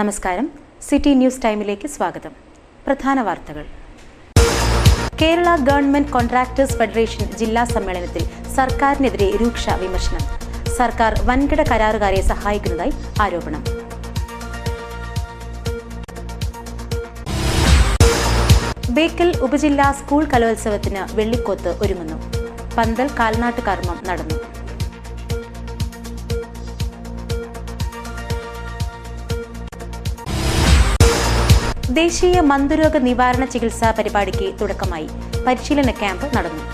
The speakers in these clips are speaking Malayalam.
നമസ്കാരം. സിറ്റി ന്യൂസ് ടൈമിലേക്ക് സ്വാഗതം. പ്രധാന വാർത്തകൾ. കേരള ഗവൺമെന്റ് കോൺട്രാക്ടേഴ്സ് ഫെഡറേഷൻ ജില്ലാ സമ്മേളനത്തിൽ സർക്കാരിനെതിരെ രൂക്ഷ വിമർശനം. സർക്കാർ വൻകിട കരാറുകാരെ സഹായിക്കുന്നതായി ആരോപണം. ബേക്കൽ ഉപജില്ലാ സ്കൂൾ കലോത്സവത്തിന് വെള്ളിക്കോത്ത് ഒരുങ്ങുന്നു. പന്തൽ കാൽനാട്ട് കർമ്മം നടന്നു. ദേശീയ മന്ദരോഗ നിവാരണ ചികിത്സാ പരിപാടിക്ക് തുടക്കമായി. പരിശീലന ക്യാമ്പ് നടന്നു.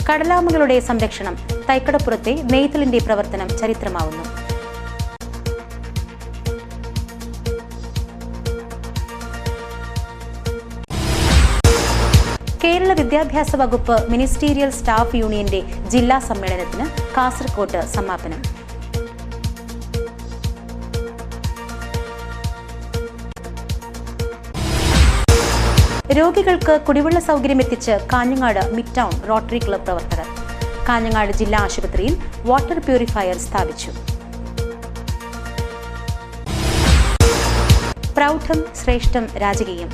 കടലാമകളുടെ സംരക്ഷണം. തൈക്കടപ്പുറത്തെ നെയ്തലിന്റെ പ്രവർത്തനം ചരിത്രമാവുന്നു. കേരള വിദ്യാഭ്യാസ വകുപ്പ് മിനിസ്റ്റീരിയൽ സ്റ്റാഫ് യൂണിയന്റെ ജില്ലാ സമ്മേളനത്തിന് കാസർകോട്ട് സമാപനം. രോഗികൾക്ക് കുടിവെള്ള സൗകര്യം എത്തിച്ച് Kanhangad mid town rotary club പ്രവർത്തകർ. കാഞ്ഞങ്ങാട് ജില്ലാ ആശുപത്രിയിൽ വാട്ടർ പ്യൂരിഫയർ സ്ഥാപിച്ചു. പ്രൗഢം ശ്രേഷ്ഠം രാജകീയം.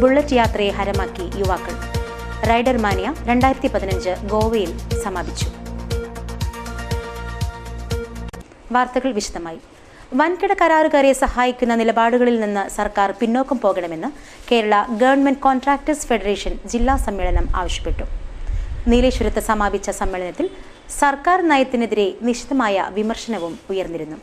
ബുള്ളറ്റ് യാത്രയെ ഹരമാക്കി യുവാക്കൾ. റൈഡർ മാനിയ 2015 ഗോവയിൽ സമാപിച്ചു. വാർത്തകൾ വിശദമായി. വൻകിട കരാറുകാരെ സഹായിക്കുന്ന നിലപാടുകളിൽ നിന്ന് സർക്കാർ പിന്നോക്കം പോകണമെന്ന് കേരള ഗവൺമെന്റ് കോൺട്രാക്ടേഴ്സ് ഫെഡറേഷൻ ജില്ലാ സമ്മേളനം ആവശ്യപ്പെട്ടു. നീലേശ്വരത്ത് സമാപിച്ച സമ്മേളനത്തിൽ സർക്കാർ നയത്തിനെതിരെ നിശിതമായ വിമർശനവും ഉയർന്നിരുന്നു.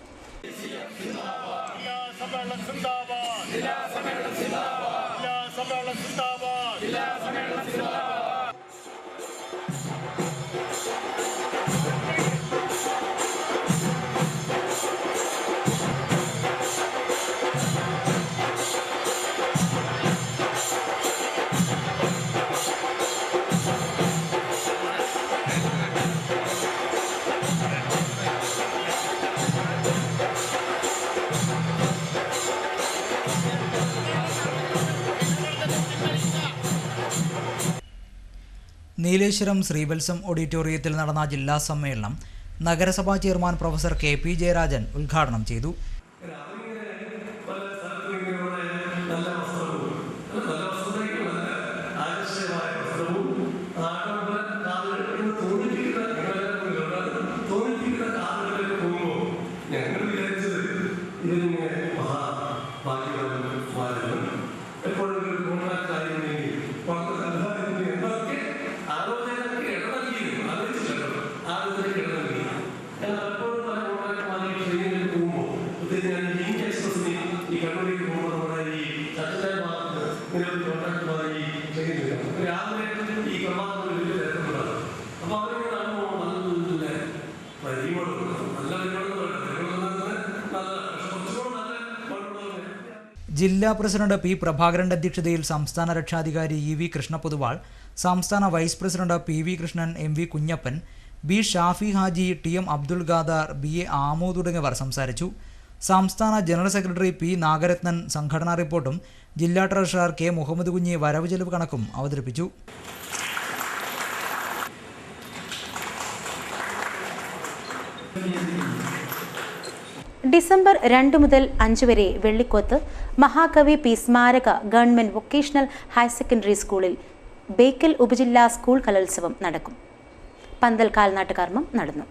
നീലേശ്വരം ശ്രീവത്സം ഓഡിറ്റോറിയത്തിൽ നടന്ന ജില്ലാ സമ്മേളനം നഗരസഭാ ചെയർമാൻ പ്രൊഫസർ KP ജയരാജൻ ഉദ്ഘാടനം ചെയ്തു. ജില്ലാ പ്രസിഡന്റ് P പ്രഭാകരന്റെ അധ്യക്ഷതയിൽ സംസ്ഥാന രക്ഷാധികാരി EV കൃഷ്ണപൊതുവാൾ, സംസ്ഥാന vice president PV Krishnan, MV Kunhappan, B Shafi Haji, TM Abdul Khader, BA Amu തുടങ്ങിയവർ സംസാരിച്ചു. സംസ്ഥാന ജനറൽ സെക്രട്ടറി P നാഗരത്നൻ സംഘടനാ റിപ്പോർട്ടും ജില്ലാ ട്രഷറർ K മുഹമ്മദ് കുഞ്ഞി വരവ് ചെലവ് കണക്കും അവതരിപ്പിച്ചു. ഡിസംബർ 2 മുതൽ 5 വരെ വെള്ളിക്കോത്ത് മഹാകവി P സ്മാരക ഗവൺമെന്റ് വൊക്കേഷണൽ ഹയർ സെക്കൻഡറി സ്കൂളിൽ ബേക്കൽ ഉപജില്ലാ സ്കൂൾ കലോത്സവം നടക്കും. പന്തൽ കാൽനാട്ട് കർമ്മം നടന്നു.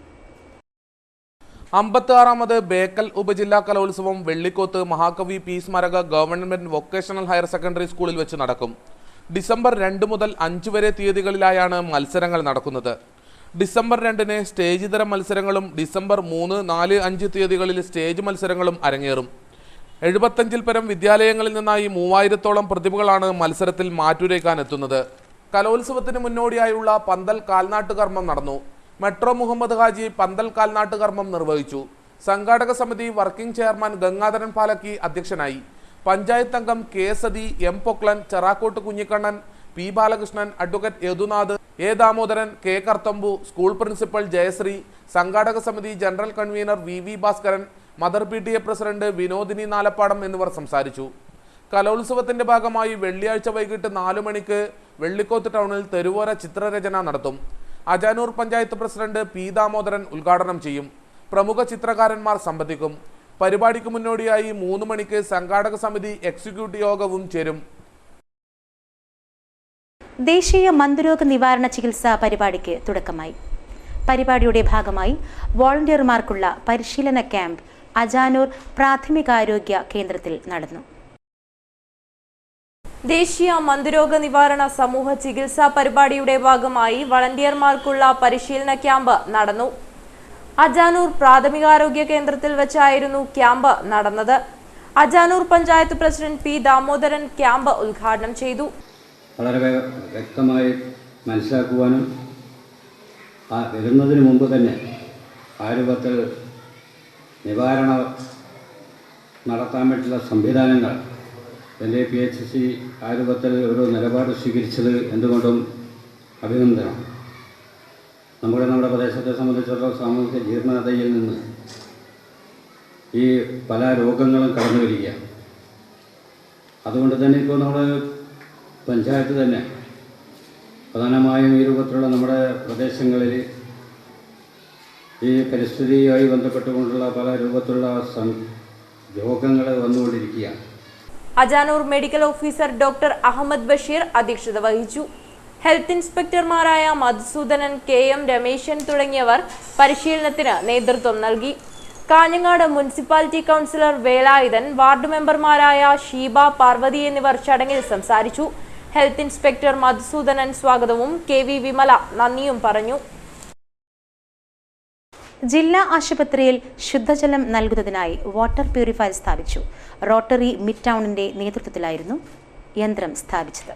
56ാമത് ബേക്കൽ ഉപജില്ലാ കലോത്സവം വെള്ളിക്കോത്ത് മഹാകവി P സ്മാരക ഗവൺമെന്റ് വൊക്കേഷണൽ ഹയർ സെക്കൻഡറി സ്കൂളിൽ വെച്ച് നടക്കും. ഡിസംബർ 2 മുതൽ 5 വരെ തീയതികളിലായാണ് മത്സരങ്ങൾ നടക്കുന്നത്. ഡിസംബർ 2-ന് സ്റ്റേജ് ഇതര മത്സരങ്ങളും ഡിസംബർ 3, 4, 5 തീയതികളിൽ സ്റ്റേജ് മത്സരങ്ങളും അരങ്ങേറും. 75-ൽ പരം വിദ്യാലയങ്ങളിൽ നിന്നായി 3000-ഓളം പ്രതിഭകളാണ് മത്സരത്തിൽ മാറ്റുരയ്ക്കാൻ എത്തുന്നത്. കലോത്സവത്തിന് മുന്നോടിയായുള്ള പന്തൽ കാൽനാട്ട് കർമ്മം നടന്നു. മെട്രോ മുഹമ്മദ് ഹാജി പന്തൽ കാൽനാട്ട് കർമ്മം നിർവഹിച്ചു. സംഘാടക സമിതി വർക്കിംഗ് ചെയർമാൻ ഗംഗാധരൻ പാലക്കി അധ്യക്ഷനായി. പഞ്ചായത്ത് അംഗം K Sathi, M Poklan, Cherakkot Kunhikannan, P Balakrishnan, advocate Yadunath, A Damodaran, K Karthambu, school principal Jayashree, സംഘാടക സമിതി general convener VV Bhaskaran, mother PTA president Vinodini Nalappadam എന്നിവർ സംസാരിച്ചു. കലോത്സവത്തിന്റെ ഭാഗമായി വെള്ളിയാഴ്ച വൈകിട്ട് 4 മണിക്ക് വെള്ളിക്കോത്ത് ടൗണിൽ തെരുവോര ചിത്രരചന നടത്തും. അജാനൂർ പഞ്ചായത്ത് പ്രസിഡന്റ് P ദാമോദരൻ ഉദ്ഘാടനം ചെയ്യും. പ്രമുഖ ചിത്രകാരന്മാർ സംബന്ധിക്കും. പരിപാടിക്ക് മുന്നോടിയായി 3 മണിക്ക് സംഘാടക സമിതി എക്സിക്യൂട്ടീവ് യോഗവും ചേരും. ദേശീയ മന്ദരോഗ നിവാരണ ചികിത്സാ പരിപാടിക്ക് തുടക്കമായി. പരിപാടിയുടെ ഭാഗമായി വോളണ്ടിയർമാർക്കുള്ള പരിശീലന ക്യാമ്പ് അജാനൂർ പ്രാഥമികാരോഗ്യ കേന്ദ്രത്തിൽ നടന്നു. ദേശീയ മന്ദരോഗ നിവാരണ സമൂഹ ചികിത്സാ പരിപാടിയുടെ ഭാഗമായി വളണ്ടിയർമാർക്കുള്ള പരിശീലന ക്യാമ്പ് നടന്നു. അജാനൂർ പ്രാഥമികാരോഗ്യ കേന്ദ്രത്തിൽ വെച്ചായിരുന്നു ക്യാമ്പ് നടന്നത്. Ajanur panchayat president P Damodaran camp ഉദ്ഘാടനം ചെയ്തു. വളരെ വ്യക്തമായി മനസ്സിലാക്കുവാനും വരുന്നതിന് മുമ്പ് തന്നെ ആ രൂപത്തിൽ നിവാരണം നടത്താൻ വേണ്ടിയുള്ള സംവിധാനങ്ങൾ എൻ്റെ PHC ആ രൂപത്തിൽ ഒരു നിലപാട് സ്വീകരിച്ചത് എന്തുകൊണ്ടും അഭിനന്ദനം. നമ്മുടെ പ്രദേശത്തെ സംബന്ധിച്ചിടത്തോളം സാമൂഹിക ജീർണതയിൽ നിന്ന് ഈ പല രോഗങ്ങളും കടന്നു വരിക. അതുകൊണ്ട് തന്നെ ഇപ്പോൾ നമ്മുടെ പഞ്ചായത്ത് തന്നെ പ്രധാനമായും ഈ രൂപത്തിലുള്ള നമ്മുടെ പ്രദേശങ്ങളിൽ ഈ പരിസ്ഥിതിയുമായി ബന്ധപ്പെട്ടുകൊണ്ടുള്ള പല രൂപത്തിലുള്ള രോഗങ്ങൾ വന്നുകൊണ്ടിരിക്കുകയാണ്. Ajanur medical officer doctor Ahammed Basheer അധ്യക്ഷത വഹിച്ചു. ഹെൽത്ത് ഇൻസ്പെക്ടർമാരായ മധുസൂദനൻ, KM രമേശൻ തുടങ്ങിയവർ പരിശീലനത്തിന് നേതൃത്വം നൽകി. Kanhangad municipality councillor Velayudhan, ward മെമ്പർമാരായ ഷീബ, പാർവതി എന്നിവർ ചടങ്ങിൽ സംസാരിച്ചു. ഹെൽത്ത് ഇൻസ്പെക്ടർ മധുസൂദനൻ സ്വാഗതവും KV വിമല നന്ദിയും പറഞ്ഞു. ജില്ലാ ആശുപത്രിയിൽ ശുദ്ധജലം നൽകുന്നതിനായി വാട്ടർ പ്യൂരിഫയർ സ്ഥാപിച്ചു. റോട്ടറി മിഡ് ടൗണിന്റെ നേതൃത്വത്തിലായിരുന്നു യന്ത്രം സ്ഥാപിച്ചത്.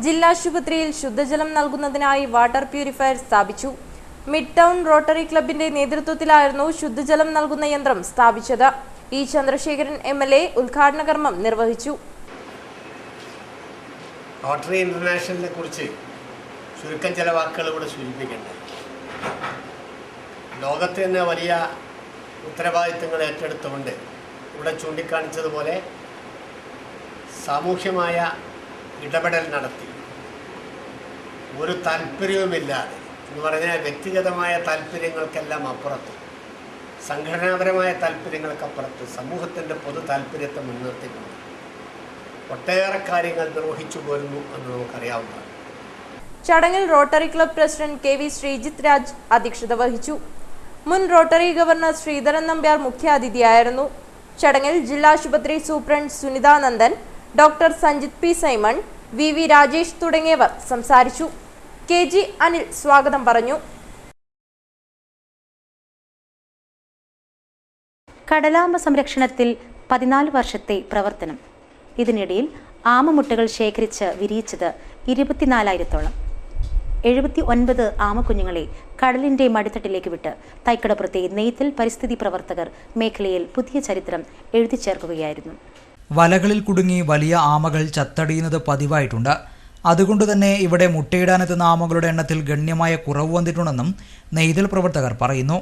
ജില്ലാ ആശുപത്രിയിൽ ശുദ്ധജലം നൽകുന്നതിനായി വാട്ടർ പ്യൂരിഫയർ സ്ഥാപിച്ചു. മിഡ് ടൗൺ റോട്ടറി ക്ലബിന്റെ നേതൃത്വത്തിലായിരുന്നു ശുദ്ധജലം നൽകുന്ന യന്ത്രം സ്ഥാപിച്ചത്. E. ചന്ദ്രശേഖരൻ MLA ഉദ്ഘാടന കർമ്മം നിർവഹിച്ചു. റോട്ടറി ഇന്റർനാഷണലിനെ കുറിച്ച് ചുരുക്കം ചില വാക്കുകൾ ഇവിടെ സൂചിപ്പിക്കേണ്ടത്. ലോകത്ത് തന്നെ വലിയ ഉത്തരവാദിത്തങ്ങൾ ഏറ്റെടുത്തുകൊണ്ട് ഇവിടെ ചൂണ്ടിക്കാണിച്ചതുപോലെ സാമൂഹ്യമായ ഇടപെടൽ നടത്തി ഒരു താല്പര്യവുമില്ലാതെ എന്ന് പറഞ്ഞാൽ വ്യക്തിഗതമായ താല്പര്യങ്ങൾക്കെല്ലാം അപ്പുറത്ത്, സംഘടനാപരമായ താല്പര്യങ്ങൾക്കപ്പുറത്ത് സമൂഹത്തിൻ്റെ പൊതു താല്പര്യത്തെ മുൻനിർത്തിക്കൊണ്ട് ഒട്ടേറെ കാര്യങ്ങൾ നിർവഹിച്ചു പോരുന്നു എന്ന് നമുക്കറിയാവുന്നതാണ്. ചടങ്ങിൽ Rotary club president KV Sreejith Raj അധ്യക്ഷത വഹിച്ചു. മുൻ റോട്ടറി ഗവർണർ ശ്രീധരൻ നമ്പ്യാർ മുഖ്യാതിഥിയായിരുന്നു. ചടങ്ങിൽ ജില്ലാ ആശുപത്രി superintendent Sunithanandan, doctor Sanjith P. Simon, VV Rajesh തുടങ്ങിയവർ സംസാരിച്ചു. KG അനിൽ സ്വാഗതം പറഞ്ഞു. കടലാമ സംരക്ഷണത്തിൽ 14 വർഷത്തെ പ്രവർത്തനം. ഇതിനിടയിൽ ആമമുട്ടകൾ ശേഖരിച്ച് വിരിയിച്ചത് 24,000-ഓളം. 79 ആമക്കുഞ്ഞുങ്ങളെ കടലിന്റെ മടിത്തട്ടിലേക്ക് വിട്ട് തൈക്കടപ്പുറത്തെ നെയ്തൽ പരിസ്ഥിതി പ്രവർത്തകർ മേഖലയിൽ പുതിയ ചരിത്രം എഴുതി ചേർക്കുകയായിരുന്നു. വലകളിൽ കുടുങ്ങി വലിയ ആമകൾ ചത്തടിയുന്നത് പതിവായിട്ടുണ്ട്. അതുകൊണ്ടുതന്നെ ഇവിടെ മുട്ടയിടാനെത്തുന്ന ആമകളുടെ എണ്ണത്തിൽ ഗണ്യമായ കുറവ് വന്നിട്ടുണ്ടെന്നും നെയ്തൽ പ്രവർത്തകർ പറയുന്നു.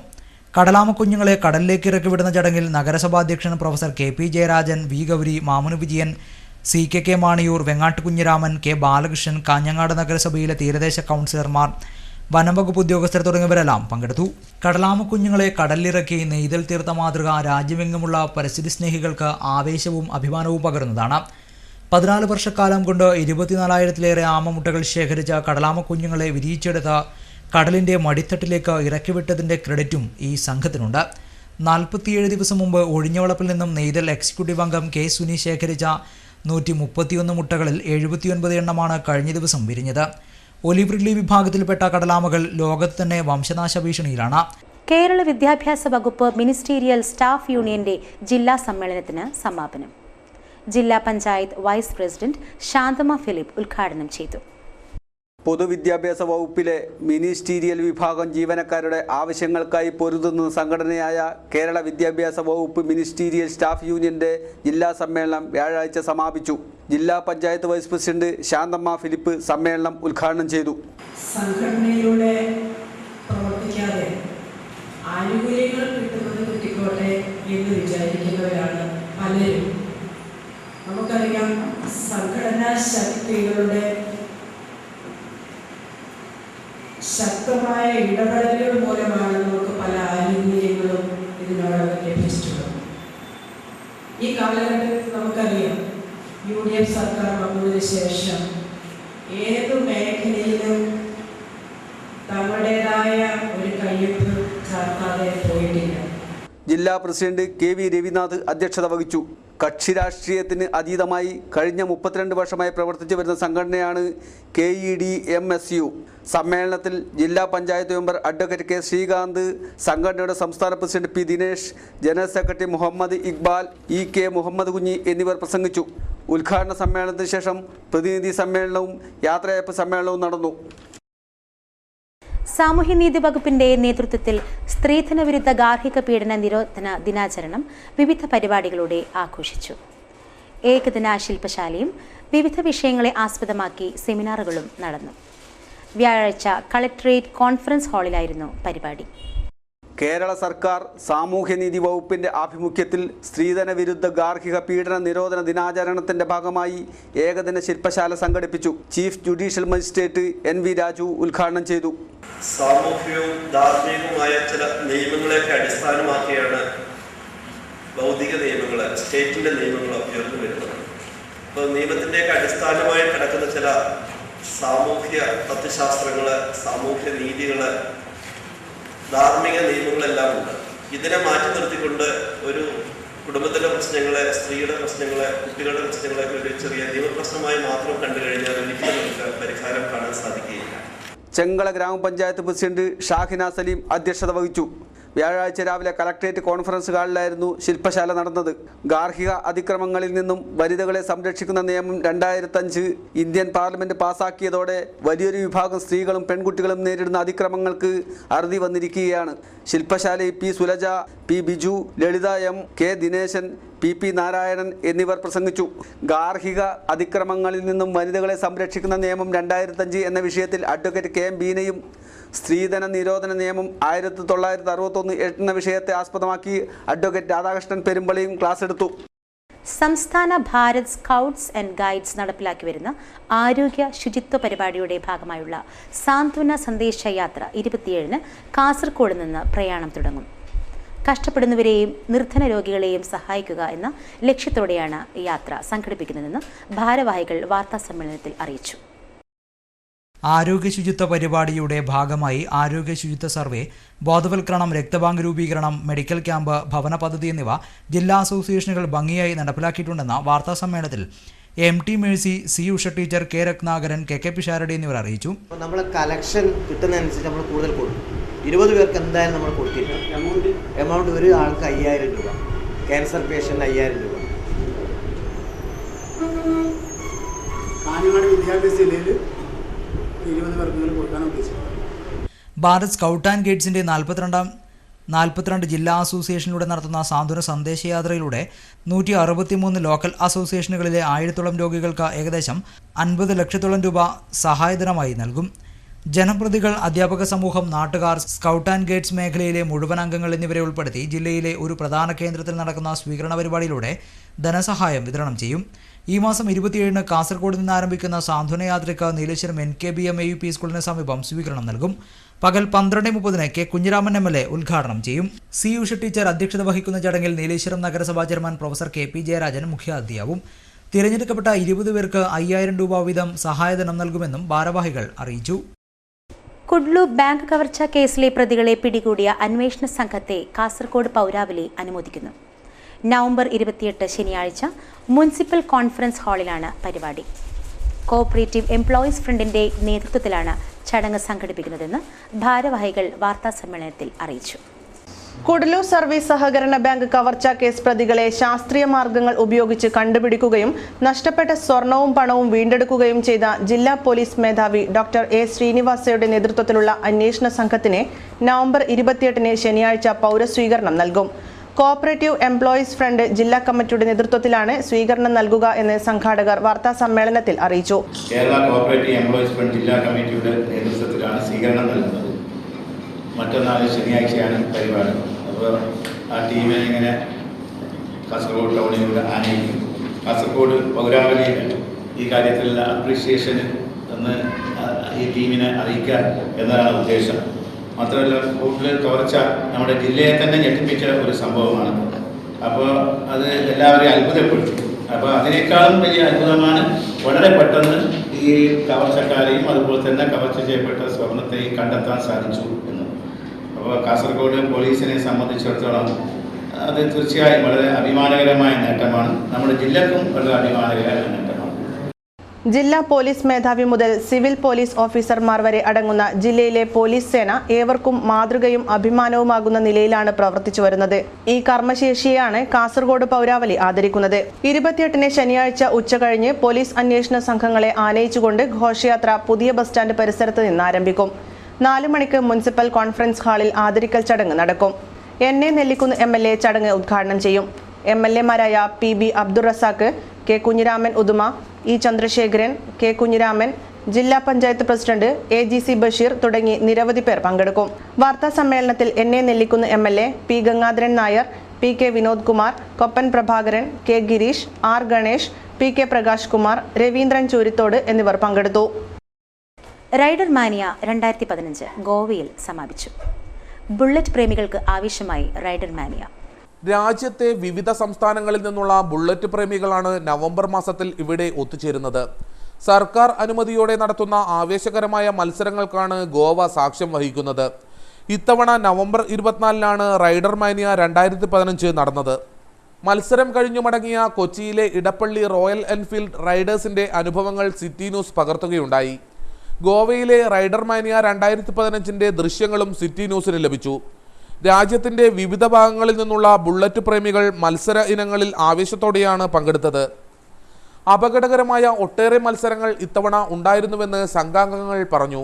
കടലാമ കുഞ്ഞുങ്ങളെ കടലിലേക്ക് ഇറക്കി വിടുന്ന ചടങ്ങിൽ നഗരസഭാ അധ്യക്ഷൻ professor KP Jayarajan, V. Gowri, Mamunu Vijayan, CK Maniyoor, Vengattu Kunhiraman, K. Balakrishnan, Kanhangad നഗരസഭയിലെ തീരദേശ കൗൺസിലർമാർ, വനംവകുപ്പ് ഉദ്യോഗസ്ഥർ തുടങ്ങിയവരെല്ലാം പങ്കെടുത്തു. കടലാമ കുഞ്ഞുങ്ങളെ കടലിലിറക്കി നെയ്തൽ തീർത്ത മാതൃക രാജ്യമെങ്ങുമുള്ള പരിസ്ഥിതി സ്നേഹികൾക്ക് ആവേശവും അഭിമാനവും പകരുന്നതാണ്. 14 വർഷക്കാലം കൊണ്ട് 24,000-ലേറെ ആമമുട്ടകൾ ശേഖരിച്ച കടലാമ കുഞ്ഞുങ്ങളെ വിരിയിച്ചെടുത്ത കടലിന്റെ മടിത്തട്ടിലേക്ക് ഇറക്കിവിട്ടതിന്റെ ക്രെഡിറ്റും ഈ സംഘത്തിനുണ്ട്. 47 ദിവസം മുമ്പ് ഒഴിഞ്ഞവളപ്പിൽ നിന്നും നെയ്തൽ എക്സിക്യൂട്ടീവ് അംഗം K. സുനി ശേഖരിച്ച 131 മുട്ടകളിൽ 79 എണ്ണമാണ് കഴിഞ്ഞ ദിവസം വിരിഞ്ഞത്. ഒലിവ് റിഡ്ലി വിഭാഗത്തിൽപ്പെട്ട കടലാമകൾ ലോകത്ത് തന്നെ വംശനാശ ഭീഷണിയിലാണ്. കേരള വിദ്യാഭ്യാസ വകുപ്പ് മിനിസ്റ്റീരിയൽ സ്റ്റാഫ് യൂണിയന്റെ ജില്ലാ സമ്മേളനത്തിന് സമാപനം. ജില്ലാ panchayat vice president Shanthamma Philip ഉദ്ഘാടനം ചെയ്തു. പൊതുവിദ്യാഭ്യാസ വകുപ്പിലെ മിനിസ്റ്റീരിയൽ വിഭാഗം ജീവനക്കാരുടെ ആവശ്യങ്ങൾക്കായി പൊരുതുന്ന സംഘടനയായ കേരള വിദ്യാഭ്യാസ വകുപ്പ് മിനിസ്റ്റീരിയൽ സ്റ്റാഫ് യൂണിയന്റെ ജില്ലാ സമ്മേളനം വ്യാഴാഴ്ച സമാപിച്ചു. ജില്ലാ panchayat vice president Shanthamma Philip സമ്മേളനം ഉദ്ഘാടനം ചെയ്തു. സംഘടനയിലൂടെ പ്രവർത്തിക്കാതെ ആനുകൂല്യങ്ങൾ കിട്ടുന്നത് കിട്ടിക്കോട്ടെ എന്ന് വിചാരിക്കുന്നവരാണ് പലരും. നമുക്കറിയാം, സംഘടനാ ശക്തികളുടെ ശക്തി ശക്തമായ ഇടപെടലുകൾ മൂലമാണ് നമുക്ക് പല ആനുകൂല്യങ്ങളും ഇതിനോടകം ലഭിച്ചിട്ടുള്ളത്. ഈ കാലഘട്ടത്തിൽ നമുക്കറിയാം, UDF സർക്കാർ വന്നതിന് ശേഷം ഏതു മേഖലയിലും തങ്ങളുടേതായ ഒരു കയ്യൊപ്പ് ചാർത്താതെ പോയിട്ടില്ല. ജില്ലാ പ്രസിഡന്റ് KV രവിനാഥ് അധ്യക്ഷത വഹിച്ചു. കക്ഷി രാഷ്ട്രീയത്തിന് അതീതമായി കഴിഞ്ഞ 32 വർഷമായി പ്രവർത്തിച്ചു വരുന്ന സംഘടനയാണ് KEDMSU. സമ്മേളനത്തിൽ ജില്ലാ panchayat member advocate K Sreekanth, സംഘടനയുടെ സംസ്ഥാന president P Dinesh, general secretary Muhammad Iqbal, EK Muhammad Kunhi എന്നിവർ പ്രസംഗിച്ചു. ഉദ്ഘാടന സമ്മേളനത്തിന് ശേഷം പ്രതിനിധി സമ്മേളനവും യാത്രയയപ്പ് സമ്മേളനവും നടന്നു. സാമൂഹ്യനീതി വകുപ്പിന്റെ നേതൃത്വത്തിൽ സ്ത്രീധന വിരുദ്ധ ഗാർഹിക പീഡന നിരോധന ദിനാചരണം വിവിധ പരിപാടികളോടെ ആഘോഷിച്ചു. ഏകദിന ശില്പശാലയും വിവിധ വിഷയങ്ങളെ ആസ്പദമാക്കി സെമിനാറുകളും നടന്നു. വ്യാഴാഴ്ച കളക്ടറേറ്റ് കോൺഫറൻസ് ഹാളിലായിരുന്നു പരിപാടി. കേരള സർക്കാർ സാമൂഹ്യനീതി വകുപ്പിന്റെ ആഭിമുഖ്യത്തിൽ സ്ത്രീധന വിരുദ്ധ ഗാർഹിക പീഡന നിരോധന ദിനാചരണത്തിന്റെ ഭാഗമായി ഏകദിന ശില്പശാല സംഘടിപ്പിച്ചു. Chief judicial magistrate NV Raju ഉദ്ഘാടനം ചെയ്തു. സാമൂഹ്യവും ധാർമ്മികവുമായ ചില നിയമങ്ങളെയൊക്കെ അടിസ്ഥാനമാക്കിയാണ് ഭൗതിക നിയമങ്ങൾ, സ്റ്റേറ്റിന്റെ നിയമങ്ങൾ ഉയർന്നു വരുന്നത്. അപ്പോൾ നിയമത്തിൻ്റെയൊക്കെ അടിസ്ഥാനമായി കിടക്കുന്ന ചില സാമൂഹ്യ തത്വശാസ്ത്രങ്ങൾ, സാമൂഹ്യ നീതികൾ, ധാർമ്മിക നിയമങ്ങളെല്ലാം ഉണ്ട്. ഇതിനെ മാറ്റി നിർത്തിക്കൊണ്ട് ഒരു കുടുംബത്തിലെ പ്രശ്നങ്ങളെ, സ്ത്രീയുടെ പ്രശ്നങ്ങളെ, കുട്ടികളുടെ പ്രശ്നങ്ങളെയൊക്കെ ഒരു ചെറിയ നിയമപ്രശ്നമായി മാത്രം കണ്ടു കഴിഞ്ഞാൽ ഒരിക്കലും നമുക്ക് പരിഹാരം കാണാൻ സാധിക്കുകയില്ല. ചെങ്കള ഗ്രാമപഞ്ചായത്ത് പ്രസിഡന്റ് ഷാഹിന സലീം അധ്യക്ഷത വഹിച്ചു. വ്യാഴാഴ്ച രാവിലെ കളക്ടറേറ്റ് കോൺഫറൻസ് ഹാളിലായിരുന്നു ശില്പശാല നടന്നത്. ഗാർഹിക അതിക്രമങ്ങളിൽ നിന്നും വനിതകളെ സംരക്ഷിക്കുന്ന നിയമം 2005 ഇന്ത്യൻ പാർലമെന്റ് പാസാക്കിയതോടെ വലിയൊരു വിഭാഗം സ്ത്രീകളും പെൺകുട്ടികളും നേരിടുന്ന അതിക്രമങ്ങൾക്ക് അറുതി വന്നിരിക്കുകയാണ്. ശില്പശാലയിൽ P സുലജ, P ബിജു, ലളിത M, K Dineshan, PP Narayanan എന്നിവർ പ്രസംഗിച്ചു. ഗാർഹിക അതിക്രമങ്ങളിൽ നിന്നും വനിതകളെ സംരക്ഷിക്കുന്ന നിയമം 2005 എന്ന വിഷയത്തിൽ അഡ്വക്കേറ്റ് KM ബീനയും സ്ത്രീധന നിരോധന നിയമം 1961 എന്ന വിഷയത്തെ ആസ്പദമാക്കി അഡ്വക്കേറ്റ് രാധാകൃഷ്ണൻ പെരുമ്പളിയും ക്ലാസ് എടുത്തു. സംസ്ഥാന ഭാരത് സ്കൗട്ട്സ് ആൻഡ് ഗൈഡ്സ് നടപ്പിലാക്കി വരുന്ന ആരോഗ്യ ശുചിത്വ പരിപാടിയുടെ ഭാഗമായുള്ള സാന്ത്വന സന്ദേശ യാത്ര 27-ന് കാസർഗോഡ് നിന്ന് പ്രയാണം തുടങ്ങും. കഷ്ടപ്പെടുന്നവരെയും നിർധന രോഗികളെയും സഹായിക്കുക എന്ന ലക്ഷ്യത്തോടെയാണ് യാത്ര സംഘടിപ്പിക്കുന്നതെന്ന് ഭാരവാഹികൾ വാർത്താസമ്മേളനത്തിൽ അറിയിച്ചു. ആരോഗ്യ ശുചിത്വ പരിപാടിയുടെ ഭാഗമായി ആരോഗ്യ ശുചിത്വ സർവേ, ബോധവൽക്കരണം, രക്തബാങ്ക് രൂപീകരണം, മെഡിക്കൽ ക്യാമ്പ്, ഭവന പദ്ധതി എന്നിവ ജില്ലാ അസോസിയേഷനുകൾ ഭംഗിയായി നടപ്പിലാക്കിയിട്ടുണ്ടെന്ന് വാർത്താസമ്മേളനത്തിൽ MT Mercy, C Usha teacher, K Ratnakaran, KK Pisharody എന്നിവർ അറിയിച്ചു. നമ്മൾ കളക്ഷൻ കിട്ടുന്നതനുസരിച്ച് നമ്മൾ കൂടുതൽ കൊടുക്കും. 20 പേർക്ക് എന്തായാലും നമ്മൾ കൊടുക്കില്ല. എമൗണ്ട് ഒരു ആൾക്ക് 5000 രൂപ, ക്യാൻസർ പേഷ്യൻ്റ് 5000 രൂപ. കാഞ്ഞങ്ങാട് വിദ്യാഭ്യാസ ജില്ലയിൽ 20 പേർക്ക് കൊടുക്കാനാണ് ഉദ്ദേശിച്ചത്. ഭാരത് സ്കൗട്ട് ആൻഡ് ഗൈഡ്സിന്റെ 42 ജില്ലാ അസോസിയേഷനിലൂടെ നടത്തുന്ന സാന്ത്വന സന്ദേശയാത്രയിലൂടെ 163 ലോക്കൽ അസോസിയേഷനുകളിലെ 1000-ഓളം രോഗികൾക്ക് ഏകദേശം 50 ലക്ഷത്തോളം രൂപ സഹായധനമായി നൽകും. ജനപ്രതികൾ, അധ്യാപക സമൂഹം, നാട്ടുകാർ, സ്കൗട്ട് ആൻഡ് ഗൈഡ്സ് മേഖലയിലെ മുഴുവൻ അംഗങ്ങൾ എന്നിവരെ ഉൾപ്പെടുത്തി ജില്ലയിലെ ഒരു പ്രധാന കേന്ദ്രത്തിൽ നടക്കുന്ന സ്വീകരണ പരിപാടിയിലൂടെ ധനസഹായം വിതരണം ചെയ്യും. ഈ മാസം 27-ന് കാസർഗോഡ് നിന്ന് ആരംഭിക്കുന്ന സാന്ത്വന യാത്രയ്ക്ക് നീലേശ്വരം NKBM AUP സ്കൂളിന് സമീപം സ്വീകരണം നൽകും. പകൽ 12:30-ന് K കുഞ്ഞിരാമൻ MLA ഉദ്ഘാടനം ചെയ്യും. C ഉഷ ടീച്ചർ അധ്യക്ഷത വഹിക്കുന്ന ചടങ്ങിൽ നീലേശ്വരം നഗരസഭാ ചെയർമാൻ പ്രൊഫസർ KP ജയരാജൻ മുഖ്യാതിഥിയാവും. തിരഞ്ഞെടുക്കപ്പെട്ട 20 പേർക്ക് 5000 രൂപ വീതം സഹായധനം നൽകുമെന്നും ഭാരവാഹികൾ അറിയിച്ചു. കുഡ്ലു ബാങ്ക് കവർച്ച കേസിലെ പ്രതികളെ പിടികൂടിയ അന്വേഷണ സംഘത്തെ കാസർഗോഡ് പൗരാവലി അനുമോദിക്കുന്നു. നവംബർ 28 ശനിയാഴ്ച മുനിസിപ്പൽ കോൺഫറൻസ് ഹാളിലാണ് പരിപാടി. കോഓപ്പറേറ്റീവ് എംപ്ലോയീസ് ഫ്രണ്ടിന്റെ നേതൃത്വത്തിലാണ് ചടങ്ങ് സംഘടിപ്പിക്കുന്നതെന്ന് ഭാരവാഹികൾ വാർത്താസമ്മേളനത്തിൽ അറിയിച്ചു. കുഡ്ലു സർവീസ് സഹകരണ ബാങ്ക് കവർച്ചാ കേസ് പ്രതികളെ ശാസ്ത്രീയ മാർഗങ്ങൾ ഉപയോഗിച്ച് കണ്ടുപിടിക്കുകയും നഷ്ടപ്പെട്ട സ്വർണവും പണവും വീണ്ടെടുക്കുകയും ചെയ്ത ജില്ലാ പോലീസ് മേധാവി ഡോക്ടർ A ശ്രീനിവാസയുടെ നേതൃത്വത്തിലുള്ള അന്വേഷണ സംഘത്തിന് നവംബർ 28-ന് ശനിയാഴ്ച പൗരസ്വീകരണം നൽകും. കോഓപ്പറേറ്റീവ് എംപ്ലോയീസ് ഫ്രണ്ട് ജില്ലാ കമ്മിറ്റിയുടെ നേതൃത്വത്തിലാണ് സ്വീകരണം നൽകുക എന്ന് സംഘാടകർ വാർത്താ സമ്മേളനത്തിൽ അറിയിച്ചു. കേരള കോഓപ്പറേറ്റീവ് എംപ്ലോയീസ് ഫ്രണ്ട് ജില്ലാ കമ്മിറ്റിയുടെ നേതൃത്വത്തിലാണ് സ്വീകരണം നൽകുന്നത്. മറ്റന്നാൾ ശനിയാഴ്ചയാണ് പരിപാടി. അപ്പോൾ ആ ടീമിനെ ഇങ്ങനെ കാസർഗോഡ് ടൗണിലൂടെ ആനയിക്കും. കാസർഗോഡ് പൗരാവലിയിൽ ഈ കാര്യത്തിലുള്ള അപ്രീഷിയേഷൻ എന്ന് ഈ ടീമിനെ അറിയിക്കുക എന്നതാണ് ഉദ്ദേശം. മാത്രമല്ല റൂട്ടിൽ കവർച്ച നമ്മുടെ ജില്ലയെ തന്നെ ഞെട്ടിപ്പിച്ച ഒരു സംഭവമാണ്. അപ്പോൾ അത് എല്ലാവരെയും അത്ഭുതപ്പെടുത്തി. അപ്പോൾ അതിനേക്കാളും വലിയ അത്ഭുതമാണ് വളരെ പെട്ടെന്ന് ഈ കവർച്ചക്കാരെയും അതുപോലെ തന്നെ കവർച്ച ചെയ്യപ്പെട്ട സ്വർണത്തെയും കണ്ടെത്താൻ സാധിച്ചു എന്ന്. അപ്പോൾ കാസർഗോഡ് പോലീസിനെ സംബന്ധിച്ചിടത്തോളം അത് തീർച്ചയായും വളരെ അഭിമാനകരമായ നേട്ടമാണ്. നമ്മുടെ ജില്ലക്കും വളരെ അഭിമാനകരമായ നേട്ടമാണ്. ജില്ലാ പോലീസ് മേധാവി മുതൽ സിവിൽ പോലീസ് ഓഫീസർമാർ വരെ അടങ്ങുന്ന ജില്ലയിലെ പോലീസ് സേന ഏവർക്കും മാതൃകയും അഭിമാനവുമാകുന്ന നിലയിലാണ് പ്രവർത്തിച്ചു വരുന്നത്. ഈ കർമ്മശേഷിയാണ് കാസർഗോഡ് പൗരാവലി ആദരിക്കുന്നത്. 28-ന് ശനിയാഴ്ച ഉച്ചകഴിഞ്ഞ് പോലീസ് അന്വേഷണ സംഘങ്ങളെ ആനയിച്ചുകൊണ്ട് ഘോഷയാത്ര പുതിയ ബസ് സ്റ്റാൻഡ് പരിസരത്ത് നിന്ന് ആരംഭിക്കും. 4 മണിക്ക് മുനിസിപ്പൽ കോൺഫറൻസ് ഹാളിൽ ആദരിക്കൽ ചടങ്ങ് നടക്കും. എൻ.എ. നെല്ലിക്കുന്ന് MLA ചടങ്ങ് ഉദ്ഘാടനം ചെയ്യും. MLA-മാരായ PB Abdul Razak, K. Kunhiraman Uduma, E. Chandrasekharan, K. Kunhiraman, ജില്ലാ പഞ്ചായത്ത് പ്രസിഡന്റ് AGC ബഷീർ തുടങ്ങി നിരവധി പേർ പങ്കെടുക്കും. വാർത്താ സമ്മേളനത്തിൽ N.A. Nellikunnu MLA, P. Gangadharan Nair, P. K. Vinod Kumar, Koppan Prabhakaran, K. Girish, R. Ganesh, P. K. Prakash Kumar, Raveendran Choorithode എന്നിവർ പങ്കെടുത്തു. റൈഡർ മാനിയ 2015 ഗോവയിൽ സമാപിച്ചു. ബുള്ളറ്റ് പ്രേമികൾക്ക് ആവശ്യമായി റൈഡർ മാനിയ. രാജ്യത്തെ വിവിധ സംസ്ഥാനങ്ങളിൽ നിന്നുള്ള ബുള്ളറ്റ് പ്രേമികളാണ് നവംബർ മാസത്തിൽ ഇവിടെ ഒത്തുചേരുന്നത്. സർക്കാർ അനുമതിയോടെ നടത്തുന്ന ആവേശകരമായ മത്സരങ്ങൾക്കാണ് ഗോവ സാക്ഷ്യം വഹിക്കുന്നത്. ഇത്തവണ നവംബർ 24-നാണ് റൈഡർ മാനിയ 2015 നടന്നത്. മത്സരം കഴിഞ്ഞു മടങ്ങിയ കൊച്ചിയിലെ ഇടപ്പള്ളി റോയൽ എൻഫീൽഡ് റൈഡേഴ്സിന്റെ അനുഭവങ്ങൾ സിറ്റി ന്യൂസ് പകർത്തുകയുണ്ടായി. ഗോവയിലെ റൈഡർ മാനിയ 2015-ന്റെ ദൃശ്യങ്ങളും സിറ്റി ന്യൂസിന് ലഭിച്ചു. രാജ്യത്തിന്റെ വിവിധ ഭാഗങ്ങളിൽ നിന്നുള്ള ബുള്ളറ്റ് പ്രേമികൾ മത്സര ഇനങ്ങളിൽ ആവേശത്തോടെയാണ് പങ്കെടുത്തത്. അപകടകരമായ ഒട്ടേറെ മത്സരങ്ങൾ ഇത്തവണ ഉണ്ടായിരുന്നുവെന്ന് സംഘാംഗങ്ങൾ പറഞ്ഞു.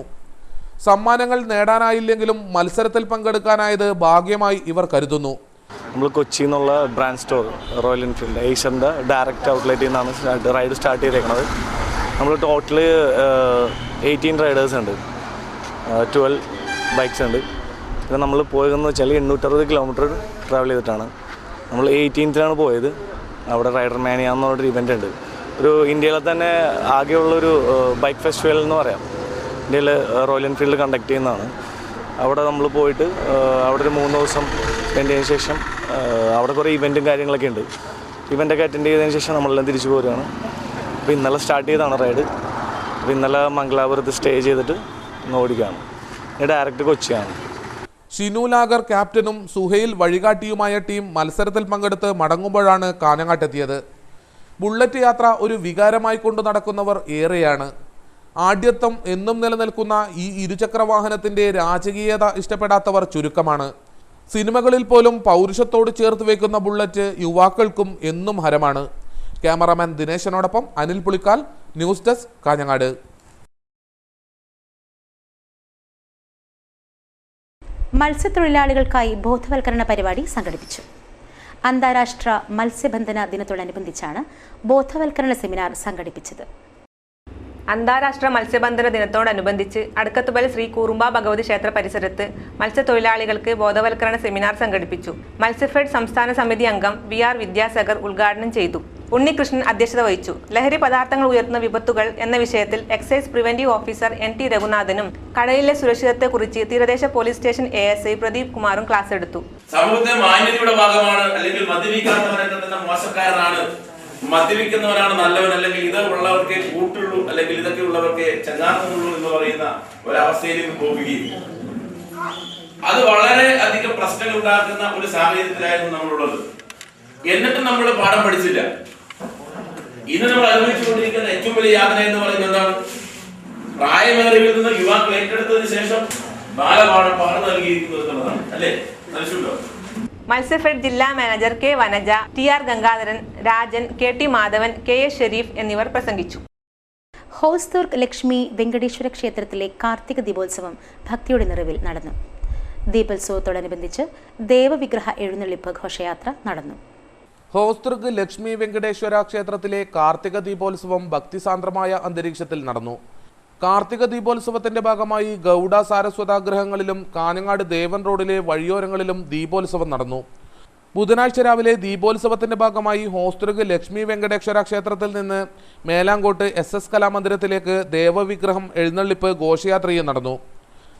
സമ്മാനങ്ങൾ നേടാനായില്ലെങ്കിലും മത്സരത്തിൽ പങ്കെടുക്കാനായത് ഭാഗ്യമായി ഇവർ കരുതുന്നു. നമ്മൾ കൊച്ചിയിൽ നിന്നുള്ള ബ്രാൻഡ് സ്റ്റോർ റോയൽ എൻഫീൽഡ് ഏഷ്യൻ്റെ ഡയറക്റ്റ് ഔട്ട്ലെറ്റിൽ നിന്നാണ് റൈഡ് സ്റ്റാർട്ട് ചെയ്തേക്കുന്നത്. നമ്മൾ ടോട്ടൽ 18 റൈഡേഴ്സ് ഉണ്ട്, 12 ബൈക്സ് ഉണ്ട്. പിന്നെ നമ്മൾ പോയതെന്ന് വെച്ചാൽ 860 കിലോമീറ്റർ ട്രാവൽ ചെയ്തിട്ടാണ്. നമ്മൾ 18-നാണ് പോയത്. അവിടെ റൈഡർ മാനിയ എന്നൊരു ഇവൻ്റ് ഉണ്ട്. ഒരു ഇന്ത്യയിലെ തന്നെ ആകെയുള്ളൊരു ബൈക്ക് ഫെസ്റ്റിവൽ എന്ന് പറയാം. ഇന്ത്യയിൽ റോയൽ എൻഫീൽഡ് കണ്ടക്ട് ചെയ്യുന്നതാണ്. അവിടെ നമ്മൾ പോയിട്ട് അവിടെ ഒരു 3 ദിവസം സ്പെൻഡ് ചെയ്തതിന് ശേഷം അവിടെ കുറേ ഇവൻറ്റും കാര്യങ്ങളൊക്കെ ഉണ്ട്. ഇവൻ്റൊക്കെ അറ്റൻഡ് ചെയ്തതിന് ശേഷം നമ്മളെല്ലാം തിരിച്ചു പോരുകയാണ്. അപ്പോൾ ഇന്നലെ സ്റ്റാർട്ട് ചെയ്തതാണ് റൈഡ്. അപ്പോൾ ഇന്നലെ മംഗലാപുരത്ത് സ്റ്റേ ചെയ്തിട്ട് ഇന്ന് ഓടിക്കുകയാണ്. ഡയറക്റ്റ് കൊച്ചിയാണ്. ഷിനു ലാഗർ ക്യാപ്റ്റനും സുഹൈൽ വഴികാട്ടിയുമായ ടീം മത്സരത്തിൽ പങ്കെടുത്ത് മടങ്ങുമ്പോഴാണ് കാഞ്ഞങ്ങാട്ടെത്തിയത്. ബുള്ളറ്റ് യാത്ര ഒരു വികാരമായി കൊണ്ടു നടക്കുന്നവർ ഏറെയാണ്. ആഢ്യത്വം എന്നും നിലനിൽക്കുന്ന ഈ ഇരുചക്രവാഹനത്തിന്റെ രാജകീയത ഇഷ്ടപ്പെടാത്തവർ ചുരുക്കമാണ്. സിനിമകളിൽ പോലും പൗരുഷത്തോട് ചേർത്ത് വയ്ക്കുന്ന ബുള്ളറ്റ് യുവാക്കൾക്കും എന്നും ഹരമാണ്. ക്യാമറാമാൻ ദിനേശനോടൊപ്പം അനിൽ പുളിക്കാൽ, ന്യൂസ് ഡെസ്ക്, കാഞ്ഞങ്ങാട്. മത്സ്യത്തൊഴിലാളികൾക്കായി ബോധവൽക്കരണ പരിപാടി സംഘടിപ്പിച്ചു. അന്താരാഷ്ട്ര മത്സ്യബന്ധന ദിനത്തോടനുബന്ധിച്ചാണ് ബോധവൽക്കരണ സെമിനാർ സംഘടിപ്പിച്ചത്. അന്താരാഷ്ട്ര മത്സ്യബന്ധന ദിനത്തോടനുബന്ധിച്ച് അടക്കത്തുപൽ ശ്രീ കൂറുമ്പ ഭഗവതി ക്ഷേത്ര പരിസരത്ത് മത്സ്യത്തൊഴിലാളികൾക്ക് ബോധവൽക്കരണ സെമിനാർ സംഘടിപ്പിച്ചു. മത്സ്യഫെഡ് സംസ്ഥാന സമിതി അംഗം VR വിദ്യാസാഗർ ഉദ്ഘാടനം ചെയ്തു. ഉണ്ണികൃഷ്ണൻ അധ്യക്ഷത വഹിച്ചു. ലഹരി പദാർത്ഥങ്ങൾ ഉയർത്തുന്ന വിപത്തുകൾ എന്ന വിഷയത്തിൽ എക്സൈസ് പ്രിവന്റീവ് ഓഫീസർ NT രഘുനാഥനും കടലിലെ സുരക്ഷിതത്വത്തെക്കുറിച്ച് തീരദേശ പോലീസ് സ്റ്റേഷൻ ASI പ്രദീപ് കുമാറും ക്ലാസ് എടുത്തു. സമൂഹത്തെ മാന്യതയുടെ ഭാഗമാണ്, അല്ലെങ്കിൽ മദ്യപിക്കാത്തവരെ മോശക്കാരനാണ്, മദ്യപിക്കുന്നവരാണ് നല്ലവൻ, അല്ലെങ്കിൽ ഇത് ഉള്ളവർക്കേ കൂട്ടുള്ളൂ, അല്ലെങ്കിൽ ഇതൊക്കെ ഉള്ളവർക്കേ ചങ്ങാത്തമുള്ളൂ എന്ന് പറയുന്ന ഒരവസ്ഥയിലേക്ക് പോവുകയും അത് വളരെ അധികം പ്രശ്നങ്ങൾ ഉണ്ടാക്കുന്ന ഒരു സാഹചര്യത്തിലായിരുന്നു നമ്മളുള്ളത്. എന്നിട്ടും നമ്മൾ പാഠം പഠിച്ചില്ല. ഇന്ന് നമ്മൾ അനുഭവിച്ചുകൊണ്ടിരിക്കുന്ന ഏറ്റവും വലിയ യാതന എന്ന് പറയുന്നത് എന്താണ്? പ്രായമേറിയവരിൽ നിന്ന് യുവാക്കൾ ഏറ്റെടുത്തതിന് ശേഷം ബാലപാഠം പാഠം നൽകിയിരിക്കുന്നത് എന്നുള്ളതാണ്. അല്ലേ? മനസ്സിലുണ്ടോ? മത്സ്യഫെഡ് ജില്ലാ manager K. Vanaja, TR Gangadharan, Rajan, KT Madhavan, KS Sherif എന്നിവർ പ്രസംഗിച്ചു. ഹോസ്ദുർഗ് ലക്ഷ്മി വെങ്കടേശ്വര ക്ഷേത്രത്തിലെ കാർത്തിക ദീപോത്സവം ഭക്തിയുടെ നിറവിൽ നടന്നു. ദീപോത്സവത്തോടനുബന്ധിച്ച് ദേവവിഗ്രഹ എഴുന്നള്ളിപ്പ് ഘോഷയാത്ര നടന്നു. ഹോസ്ദുർഗ് ലക്ഷ്മി വെങ്കടേശ്വര ക്ഷേത്രത്തിലെ കാർത്തിക ദീപോത്സവം ഭക്തിസാന്ദ്രമായ അന്തരീക്ഷത്തിൽ നടന്നു. കാർത്തിക ദീപോത്സവത്തിന്റെ ഭാഗമായി ഗൗഡ സാരസ്വതാഗ്രഹങ്ങളിലും കാഞ്ഞങ്ങാട് ദേവൻ റോഡിലെ വഴിയോരങ്ങളിലും ദീപോത്സവം നടന്നു. ബുധനാഴ്ച രാവിലെ ദീപോത്സവത്തിന്റെ ഭാഗമായി ഹോസ്തൃക് ലക്ഷ്മി വെങ്കടേശ്വര ക്ഷേത്രത്തിൽ നിന്ന് മേലാങ്കോട്ട് SS കലാമന്ദിരത്തിലേക്ക് ദേവവിഗ്രഹം എഴുന്നള്ളിപ്പ് ഘോഷയാത്രയും നടന്നു.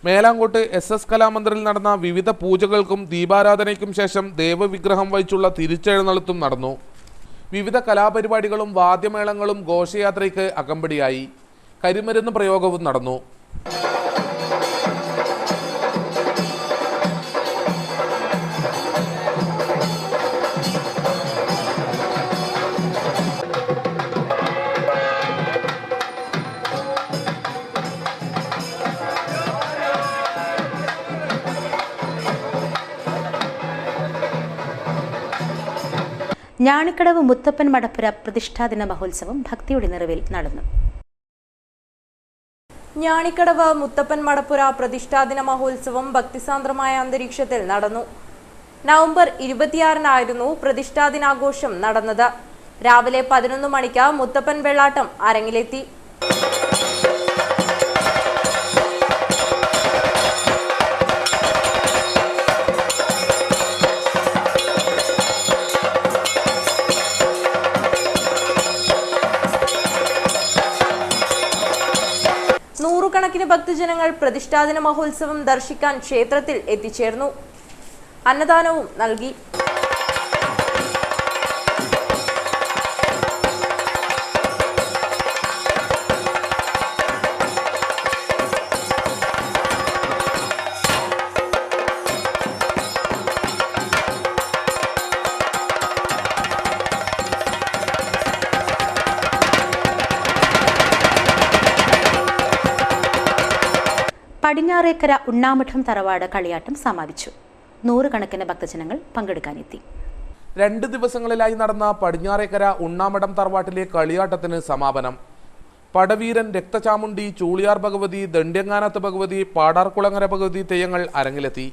മേലാങ്കോട്ട് SS കലാമന്ദിറിൽ നടന്ന വിവിധ പൂജകൾക്കും ദീപാരാധനയ്ക്കും ശേഷം ദേവവിഗ്രഹം വഹിച്ചുള്ള തിരിച്ചെഴുന്നള്ളത്തും നടന്നു. വിവിധ കലാപരിപാടികളും വാദ്യമേളങ്ങളും ഘോഷയാത്രയ്ക്ക് അകമ്പടിയായി. കരിമരുന്ന് പ്രയോഗവും നടന്നു. ഞാണിക്കടവ് മുത്തപ്പൻ മടപ്പുര പ്രതിഷ്ഠാദിന മഹോത്സവം ഭക്തിയുടെ നിറവിൽ നടന്നു. ഞാണിക്കടവ് മുത്തപ്പൻ മടപ്പുര പ്രതിഷ്ഠാദിന മഹോത്സവം ഭക്തിസാന്ദ്രമായ അന്തരീക്ഷത്തിൽ നടന്നു. നവംബർ 26-നായിരുന്നു പ്രതിഷ്ഠാദിനാഘോഷം നടന്നത്. രാവിലെ 11 മണിക്ക് മുത്തപ്പൻ വെള്ളാട്ടം അരങ്ങിലെത്തി. നൂറുകണക്കിന് ഭക്തജനങ്ങൾ പ്രതിഷ്ഠാദിന മഹോത്സവം ദർശിക്കാൻ ക്ഷേത്രത്തിൽ എത്തിച്ചേർന്നു. അന്നദാനവും നൽകി. പടിഞ്ഞാറേക്കര ഉണ്ണാമഠം തറവാട് കളിയാട്ടം സമാപിച്ചു. നൂറുകണക്കിന് ഭക്തജനങ്ങൾ പങ്കെടുക്കാനെത്തി. 2 ദിവസങ്ങളിലായി നടന്ന പടിഞ്ഞാറേക്കര ഉണ്ണാമഠം തറവാട്ടിലെ കളിയാട്ടത്തിന് സമാപനം. പടവീരൻ, രക്തചാമുണ്ടി, ചൂളിയാർ ഭഗവതി, ദണ്ഡ്യങ്ങാനത്ത് ഭഗവതി, പാടാർകുളങ്ങര ഭഗവതി തെയ്യങ്ങൾ അരങ്ങിലെത്തി.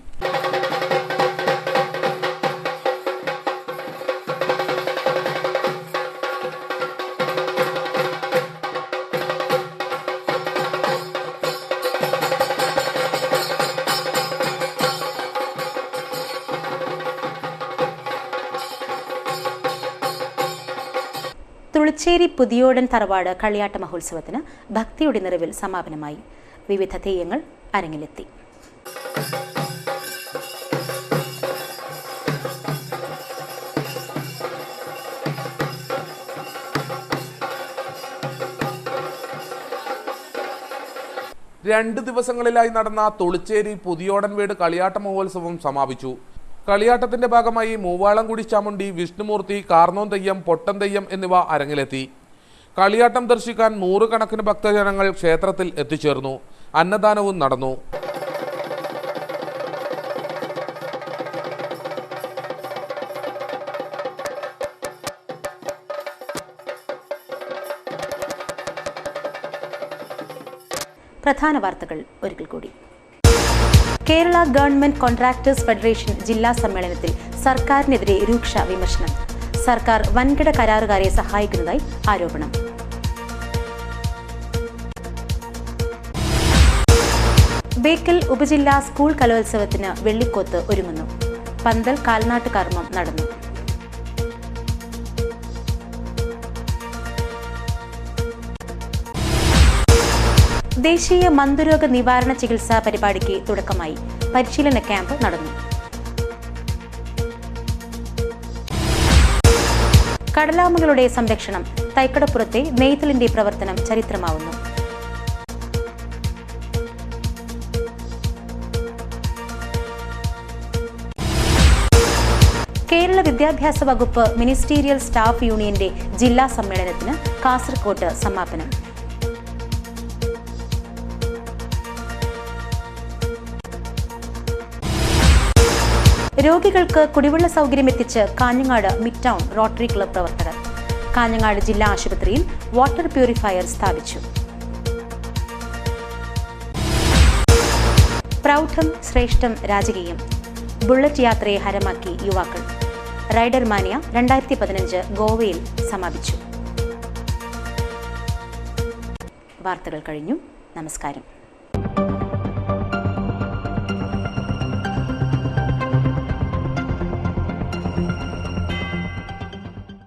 തുളിച്ചേരി പുതിയോടൻ തറവാട് കളിയാട്ട മഹോത്സവത്തിന് ഭക്തിയുടെ നിറവിൽ സമാപനമായി. വിവിധ തെയ്യങ്ങൾ അരങ്ങിലെത്തി. രണ്ട് ദിവസങ്ങളിലായി നടന്ന തുളിച്ചേരി പുതിയോടൻ വീട് കളിയാട്ട മഹോത്സവം സമാപിച്ചു. കളിയാട്ടത്തിന്റെ ഭാഗമായി മൂവാളംകുടി ചാമുണ്ടി, വിഷ്ണുമൂർത്തി, കാർന്നോൻ തെയ്യം, പൊട്ടൻ തെയ്യം എന്നിവ അരങ്ങിലെത്തി. കളിയാട്ടം ദർശിക്കാൻ നൂറുകണക്കിന് ഭക്തജനങ്ങൾ ക്ഷേത്രത്തിൽ എത്തിച്ചേർന്നു. അന്നദാനവും നടന്നു. പ്രധാന വാർത്തകൾ ഒരിക്കൽ കൂടി. കേരള ഗവൺമെന്റ് കോൺട്രാക്ടേഴ്സ് ഫെഡറേഷൻ ജില്ലാ സമ്മേളനത്തിൽ സർക്കാരിനെതിരെ രൂക്ഷ വിമർശനം. സർക്കാർ വൻകിട കരാറുകാരെ സഹായിക്കുന്നതായി ആരോപണം. ബേക്കൽ ഉപജില്ലാ സ്കൂൾ കലോത്സവത്തിന് വെള്ളിക്കോത്ത് ഒരുങ്ങുന്നു. പന്തൽ കാൽനാട്ട് കർമ്മം നടന്നു. ദേശീയ മന്ദരോഗ നിവാരണ ചികിത്സാ പരിപാടിക്ക് തുടക്കമായി. പരിശീലന ക്യാമ്പ് നടന്നു. കടലാമകളുടെ സംരക്ഷണം. തൈക്കടപ്പുറത്തെ നെയ്തലിന്റെ പ്രവർത്തനം ചരിത്രമാവുന്നു. കേരള വിദ്യാഭ്യാസ വകുപ്പ് മിനിസ്റ്റീരിയൽ സ്റ്റാഫ് യൂണിയന്റെ ജില്ലാ സമ്മേളനത്തിന് കാസർകോട്ട് സമാപനം. രോഗികൾക്ക് കുടിവെള്ള സൗകര്യം എത്തിച്ച് Kanhangad mid town rotary club പ്രവർത്തകർ. കാഞ്ഞങ്ങാട് ജില്ലാ ആശുപത്രിയിൽ വാട്ടർ പ്യൂരിഫയർ സ്ഥാപിച്ചു. പ്രൗഢം ശ്രേഷ്ഠം രാജകീയം. ബുള്ളറ്റ് യാത്രയെ ഹരമാക്കി യുവാക്കൾ. റൈഡർ മാനിയ 2015 ഗോവയിൽ സമാപിച്ചു. വാർത്തകൾ കഴിഞ്ഞു. നമസ്കാരം.